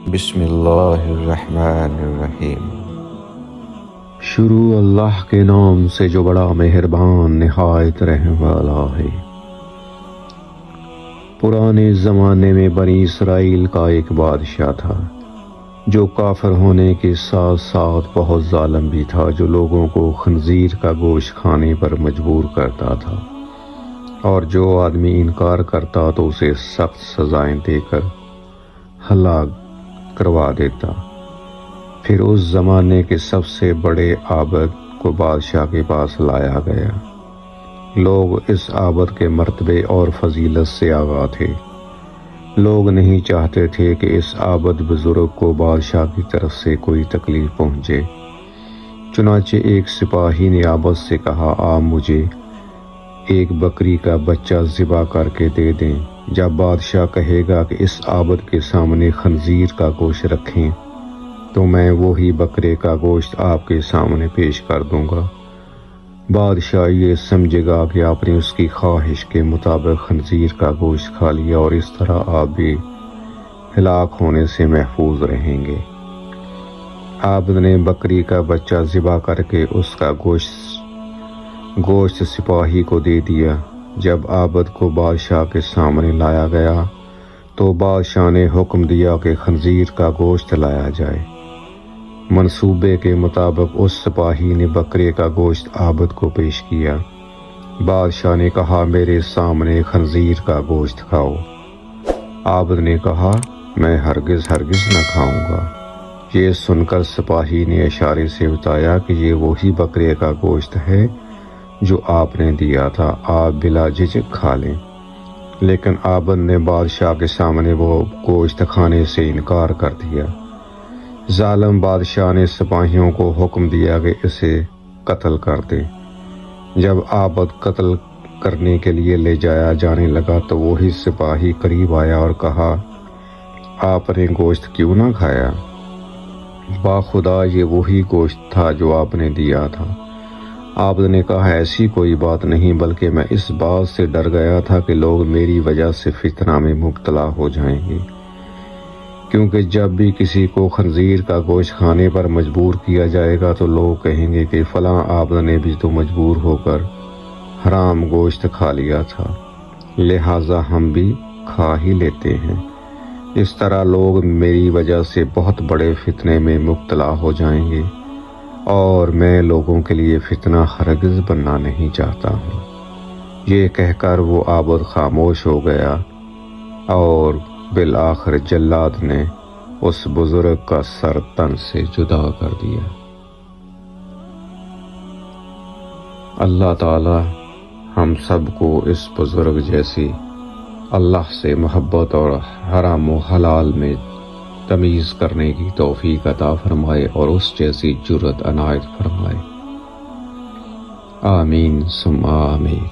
بسم اللہ الرحمن الرحیم۔ شروع اللہ کے نام سے جو بڑا مہربان نہایت رحم والا ہے۔ پرانے زمانے میں بنی اسرائیل کا ایک بادشاہ تھا جو کافر ہونے کے ساتھ ساتھ بہت ظالم بھی تھا، جو لوگوں کو خنزیر کا گوشت کھانے پر مجبور کرتا تھا، اور جو آدمی انکار کرتا تو اسے سخت سزائیں دے کر ہلاک کروا دیتا۔ پھر اس زمانے کے سب سے بڑے عابد کو بادشاہ کے پاس لایا گیا۔ لوگ اس عابد کے مرتبے اور فضیلت سے آگاہ تھے۔ لوگ نہیں چاہتے تھے کہ اس عابد بزرگ کو بادشاہ کی طرف سے کوئی تکلیف پہنچے۔ چنانچہ ایک سپاہی نے عابد سے کہا، آپ مجھے ایک بکری کا بچہ ذبح کر کے دے دیں، جب بادشاہ کہے گا کہ اس عابد کے سامنے خنزیر کا گوشت رکھیں تو میں وہی بکرے کا گوشت آپ کے سامنے پیش کر دوں گا۔ بادشاہ یہ سمجھے گا کہ آپ نے اس کی خواہش کے مطابق خنزیر کا گوشت کھا لیا، اور اس طرح آپ بھی ہلاک ہونے سے محفوظ رہیں گے۔ عابد نے بکری کا بچہ ذبح کر کے اس کا گوشت سپاہی کو دے دیا۔ جب عابد کو بادشاہ کے سامنے لایا گیا تو بادشاہ نے حکم دیا کہ خنزیر کا گوشت لایا جائے۔ منصوبے کے مطابق اس سپاہی نے بکرے کا گوشت عابد کو پیش کیا۔ بادشاہ نے کہا، میرے سامنے خنزیر کا گوشت کھاؤ۔ عابد نے کہا، میں ہرگز نہ کھاؤں گا۔ یہ سن کر سپاہی نے اشارے سے بتایا کہ یہ وہی بکرے کا گوشت ہے جو آپ نے دیا تھا، آپ بلا جھجک کھا لیں۔ لیکن عابد نے بادشاہ کے سامنے وہ گوشت کھانے سے انکار کر دیا۔ ظالم بادشاہ نے سپاہیوں کو حکم دیا کہ اسے قتل کر دیں۔ جب عابد قتل کرنے کے لیے لے جایا جانے لگا تو وہی سپاہی قریب آیا اور کہا، آپ نے گوشت کیوں نہ کھایا؟ باخدا یہ وہی گوشت تھا جو آپ نے دیا تھا۔ عابد نے کہا، ایسی کوئی بات نہیں، بلکہ میں اس بات سے ڈر گیا تھا کہ لوگ میری وجہ سے فتنہ میں مبتلا ہو جائیں گے، کیونکہ جب بھی کسی کو خنزیر کا گوشت کھانے پر مجبور کیا جائے گا تو لوگ کہیں گے کہ فلاں عابد نے بھی تو مجبور ہو کر حرام گوشت کھا لیا تھا، لہٰذا ہم بھی کھا ہی لیتے ہیں۔ اس طرح لوگ میری وجہ سے بہت بڑے فتنے میں مبتلا ہو جائیں گے، اور میں لوگوں کے لیے فتنہ ہرگز بننا نہیں چاہتا ہوں۔ یہ کہہ کر وہ عابد خاموش ہو گیا، اور بالآخر جلاد نے اس بزرگ کا سر تن سے جدا کر دیا۔ اللہ تعالی ہم سب کو اس بزرگ جیسی اللہ سے محبت اور حرام و حلال میں تمیز کرنے کی توفیق عطا فرمائے، اور اس جیسی جرأت عنایت فرمائے۔ آمین ثم آمین۔